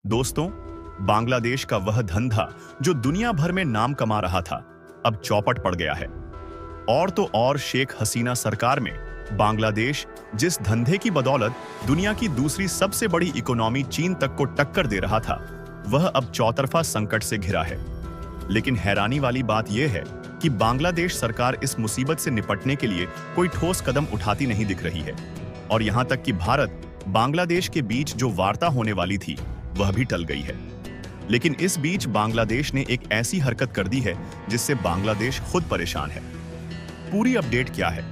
दोस्तों, बांग्लादेश का वह धंधा जो दुनिया भर में नाम कमा रहा था, अब चौपट पड़ गया है। और तो और शेख हसीना सरकार में बांग्लादेश जिस धंधे की बदौलत दुनिया की दूसरी सबसे बड़ी इकोनॉमी चीन तक को टक्कर दे रहा था, वह अब चौतरफा संकट से घिरा है। लेकिन हैरानी वाली बात यह है कि बांग्लादेश सरकार इस मुसीबत से निपटने के लिए कोई ठोस कदम उठाती नहीं दिख रही है। और यहां तक कि भारत बांग्लादेश के बीच जो वार्ता होने वाली थी, वह भी टल गई है। लेकिन इस बीच बांग्लादेश ने एक ऐसी हरकत कर दी है जिससे बांग्लादेश खुद परेशान है। पूरी अपडेट क्या है,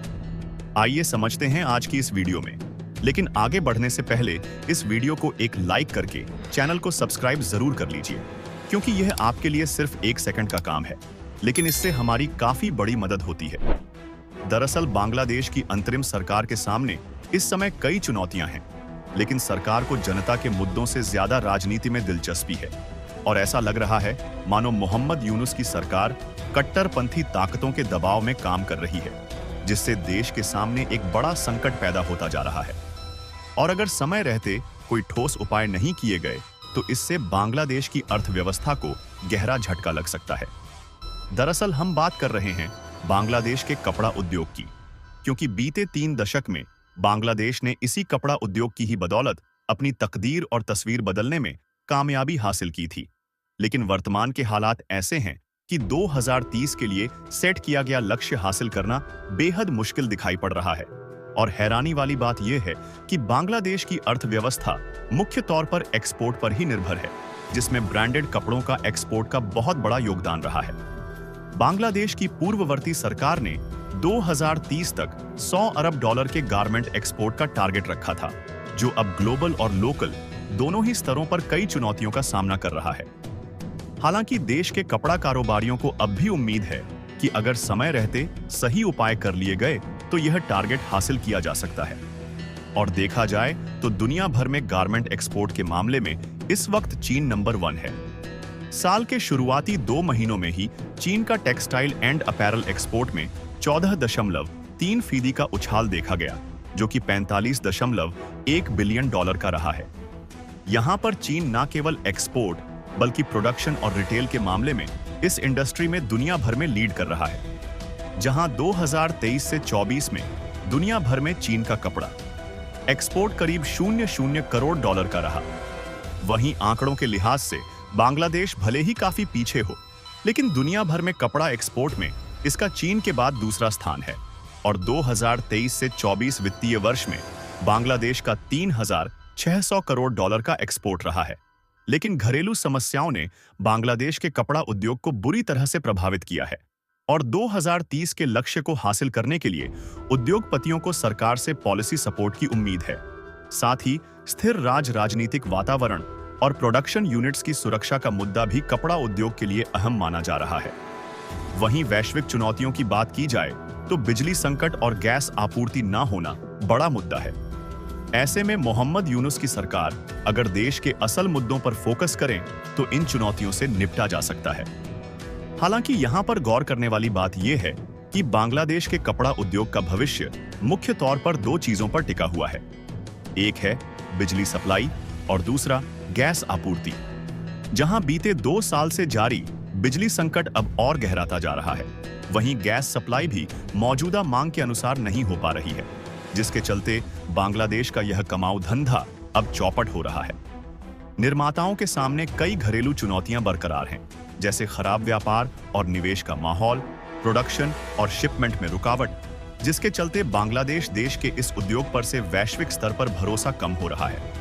आइए समझते हैं आज की इस वीडियो में। लेकिन आगे बढ़ने से पहले इस वीडियो को एक लाइक करके चैनल को सब्सक्राइब जरूर कर लीजिए, क्योंकि यह आपके लिए सिर्फ 1 सेकंड का काम है, लेकिन इससे हमारी काफी बड़ी मदद होती है। दरअसल बांग्लादेश की अंतरिम सरकार के सामने इस समय कई चुनौतियां हैं, लेकिन सरकार को जनता के मुद्दों से ज्यादा राजनीति में दिलचस्पी है। और ऐसा लग रहा है मानो मोहम्मद यूनुस की सरकार कट्टरपंथी ताकतों के दबाव में काम कर रही है, जिससे देश के सामने एक बड़ा संकट पैदा होता जा रहा है। और अगर समय रहते कोई ठोस उपाय नहीं किए गए तो इससे बांग्लादेश की अर्थव्यवस्था को गहरा झटका लग सकता है। दरअसल हम बात कर रहे हैं बांग्लादेश के कपड़ा उद्योग की, क्योंकि बीते 3 दशक में बांग्लादेश ने इसी कपड़ा उद्योग की ही बदौलत अपनी तकदीर और तस्वीर बदलने में कामयाबी हासिल की थी। लेकिन वर्तमान के हालात ऐसे हैं कि 2030 के लिए सेट किया गया लक्ष्य हासिल करना बेहद मुश्किल दिखाई पड़ रहा है। और हैरानी वाली बात यह है कि बांग्लादेश की अर्थव्यवस्था मुख्य तौर पर एक्सपोर्ट पर ही निर्भर है, जिसमें ब्रांडेड कपड़ों का एक्सपोर्ट का बहुत बड़ा योगदान रहा है। बांग्लादेश की पूर्ववर्ती सरकार ने 2030 तक $100 अरब के गारमेंट एक्सपोर्ट का टारगेट रखा था, जो अब ग्लोबल और लोकल दोनों ही स्तरों पर कई चुनौतियों का सामना कर रहा है। हालांकि देश के कपड़ा कारोबारियों को अब भी उम्मीद है कि अगर समय रहते सही उपाय कर लिए गए तो यह टारगेट हासिल किया जा सकता है। और देखा जाए तो दुनिया भर में गारमेंट एक्सपोर्ट के मामले में इस वक्त चीन नंबर 1 है। साल के शुरुआती 2 महीनों में ही चीन का टेक्सटाइल एंड अपैरल एक्सपोर्ट में 14.3% का उछाल देखा गया, जो कि $45.1 बिलियन का रहा है। यहां पर चीन न केवल एक्सपोर्ट बल्कि प्रोडक्शन और रिटेल के मामले में इस इंडस्ट्री में दुनिया भर में लीड कर रहा है। जहां 2023 से 24 में दुनिया भर में चीन का कपड़ा एक्सपोर्ट करीब $00 करोड़ का रहा। वहीं आंकड़ों के लिहाज से बांग्लादेश भले ही काफी पीछे हो, लेकिन दुनिया भर में कपड़ा एक्सपोर्ट में इसका चीन के बाद दूसरा स्थान है। और 2023 से 24 वित्तीय वर्ष में बांग्लादेश का $3600 करोड़ का एक्सपोर्ट रहा है। लेकिन घरेलू समस्याओं ने बांग्लादेश के कपड़ा उद्योग को बुरी तरह से प्रभावित किया है। और 2030 के लक्ष्य को हासिल करने के लिए उद्योगपतियों को सरकार से पॉलिसी सपोर्ट की उम्मीद है। साथ ही स्थिर राजनीतिक वातावरण और प्रोडक्शन यूनिट्स की सुरक्षा का मुद्दा भी कपड़ा उद्योग के लिए अहम माना जा रहा है। वहीं वैश्विक चुनौतियों की बात की जाए तो बिजली संकट और गैस आपूर्ति न होना बड़ा मुद्दा है। ऐसे में मोहम्मद यूनुस की सरकार अगर देश के असल मुद्दों पर फोकस करें तो इन चुनौतियों से निपटा जा सकता है। हालांकि यहां पर गौर करने वाली बात यह है कि बांग्लादेश के कपड़ा उद्योग का भविष्य मुख्य तौर पर 2 चीजों पर टिका हुआ है। एक है बिजली सप्लाई और दूसरा गैस आपूर्ति। जहां बीते 2 साल से जारी बिजली संकट अब और गहराता जा रहा है, वहीं गैस सप्लाई भी मौजूदा मांग के अनुसार नहीं हो पा रही है, जिसके चलते बांग्लादेश का यह कमाऊ धंधा अब चौपट हो रहा है। निर्माताओं के सामने कई घरेलू चुनौतियां बरकरार हैं, जैसे खराब व्यापार और निवेश का माहौल, प्रोडक्शन और शिपमेंट में रुकावट, जिसके चलते बांग्लादेश देश के इस उद्योग पर से वैश्विक स्तर पर भरोसा कम हो रहा है।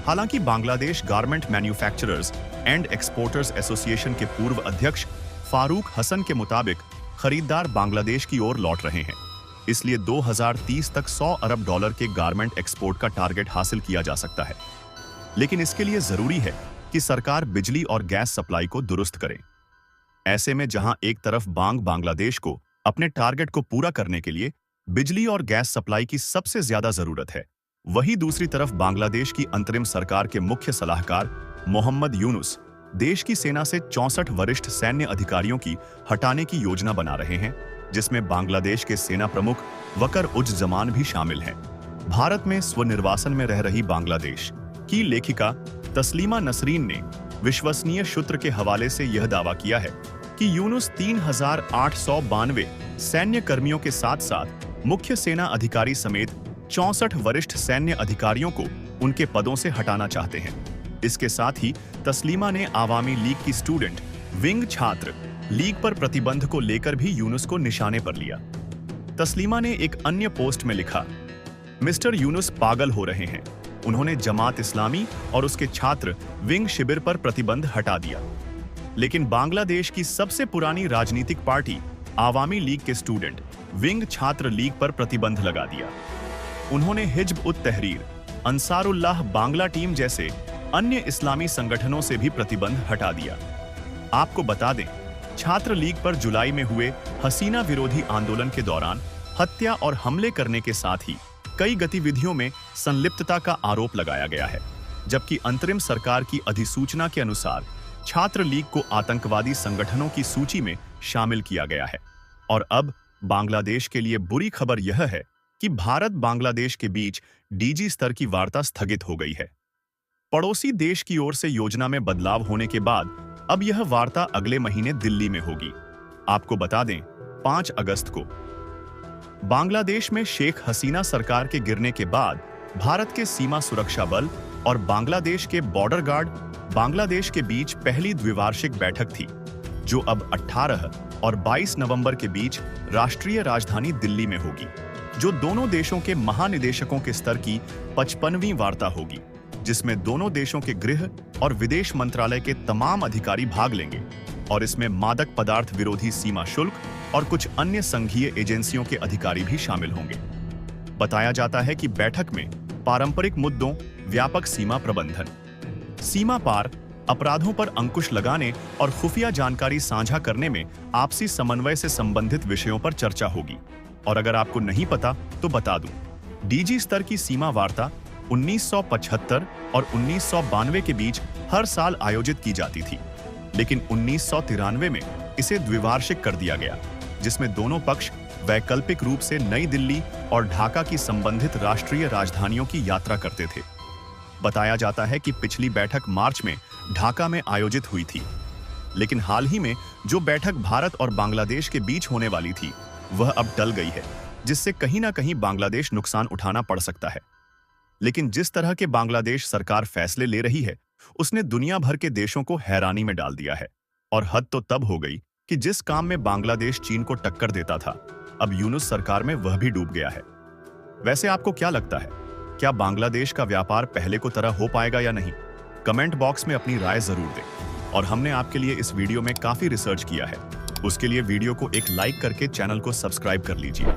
हालांकि Bangladesh garment manufacturers and exporters association के पूर्व अध्यक्ष फारूक हसन के मुताबिक खरीदार बांग्लादेश की ओर लौट रहे हैं, इसलिए 2030 तक $100 अरब के गारमेंट एक्सपोर्ट का टारगेट हासिल किया जा सकता है। लेकिन इसके लिए जरूरी है कि सरकार बिजली और गैस सप्लाई को दुरुस्त करे। ऐसे में जहां एक तरफ बांग्लादेश को अपने टारगेट को पूरा करने के लिए बिजली और गैस सप्लाई की सबसे ज्यादा जरूरत है, वहीं दूसरी तरफ बांग्लादेश की अंतरिम सरकार के मुख्य सलाहकार मोहम्मद यूनुस देश की सेना से 64 वरिष्ठ सैन्य अधिकारियों की हटाने की योजना बना रहे हैं, जिसमें बांग्लादेश के सेना प्रमुख वकर उज जमान भी शामिल हैं। भारत में स्वनिर्वासन में रह रही बांग्लादेश की लेखिका तस्लीमा नसरीन ने विश्वसनीय सूत्र के हवाले से यह दावा किया है कि यूनुस 3,892 सैन्य कर्मियों के साथ साथ मुख्य सेना अधिकारी समेत 64 वरिष्ठ सैन्य अधिकारियों को उनके पदों से हटाना चाहते हैं। इसके साथ ही तस्लीमा ने आवामी लीग की स्टूडेंट विंग छात्र लीग पर प्रतिबंध को लेकर भी यूनुस को निशाने पर लिया। तस्लीमा ने एक अन्य पोस्ट में लिखा, मिस्टर यूनुस पागल हो रहे हैं। उन्होंने जमात इस्लामी और उसके छात्र विंग शिविर पर प्रतिबंध हटा दिया, लेकिन बांग्लादेश की सबसे पुरानी राजनीतिक पार्टी आवामी लीग के स्टूडेंट विंग छात्र लीग पर प्रतिबंध लगा दिया। उन्होंने हिज्ब उत तहरीर, अंसारुल्लाह बांग्ला टीम जैसे अन्य इस्लामी संगठनों से भी प्रतिबंध हटा दिया। आपको बता दें, छात्र लीग पर जुलाई में हुए हसीना विरोधी आंदोलन के दौरान हत्या और हमले करने के साथ ही कई गतिविधियों में संलिप्तता का आरोप लगाया गया है, जबकि अंतरिम सरकार की अधिसूचना के अनुसार छात्र लीग को आतंकवादी संगठनों की सूची में शामिल किया गया है। और अब बांग्लादेश के लिए बुरी खबर यह है कि भारत बांग्लादेश के बीच डीजी स्तर की वार्ता स्थगित हो गई है। पड़ोसी देश की ओर से योजना में बदलाव होने के बाद अब यह वार्ता अगले महीने दिल्ली में होगी। आपको बता दें, 5 अगस्त को बांग्लादेश में शेख हसीना सरकार के गिरने के बाद भारत के सीमा सुरक्षा बल और बांग्लादेश के बॉर्डर गार्ड बांग्लादेश के बीच पहली द्विवार्षिक बैठक थी, जो अब 18 और 22 नवंबर के बीच राष्ट्रीय राजधानी दिल्ली में होगी, जो दोनों देशों के महानिदेशकों के स्तर की 55वीं वार्ता होगी, जिसमें दोनों देशों के गृह और विदेश मंत्रालय के तमाम अधिकारी भाग लेंगे और इसमें मादक पदार्थ विरोधी सीमा शुल्क और कुछ अन्य संघीय एजेंसियों के अधिकारी भी शामिल होंगे। बताया जाता है कि बैठक में पारंपरिक मुद्दों, व्यापक सीमा प्रबंधन, सीमा पार अपराधों पर अंकुश लगाने और खुफिया जानकारी साझा करने में आपसी समन्वय से संबंधित विषयों पर चर्चा होगी। और अगर आपको नहीं पता तो बता दूं, डीजी स्तर की सीमा वार्ता 1975 और 1992 के बीच हर साल आयोजित की जाती थी, लेकिन 1993 में इसे द्विवार्षिक कर दिया गया, जिसमें दोनों पक्ष वैकल्पिक रूप से नई दिल्ली और ढाका की संबंधित राष्ट्रीय राजधानियों की यात्रा करते थे। बताया जाता है कि पिछली बैठक मार्च में ढाका में आयोजित हुई थी, लेकिन हाल ही में जो बैठक भारत और बांग्लादेश के बीच होने वाली थी, वह अब टल गई है, जिससे कहीं ना कहीं बांग्लादेश नुकसान उठाना पड़ सकता है। लेकिन जिस तरह के बांग्लादेश सरकार फैसले ले रही है, उसने दुनिया भर के देशों को हैरानी में डाल दिया है। और हद तो तब हो गई कि जिस काम में बांग्लादेश चीन को टक्कर देता था, अब यूनुस सरकार में वह भी डूब गया है। वैसे आपको क्या लगता है, क्या बांग्लादेश का व्यापार पहले को तरह हो पाएगा या नहीं? कमेंट बॉक्स में अपनी राय जरूर दें। और हमने आपके लिए इस वीडियो में काफी रिसर्च किया है, उसके लिए वीडियो को एक लाइक करके चैनल को सब्सक्राइब कर लीजिए।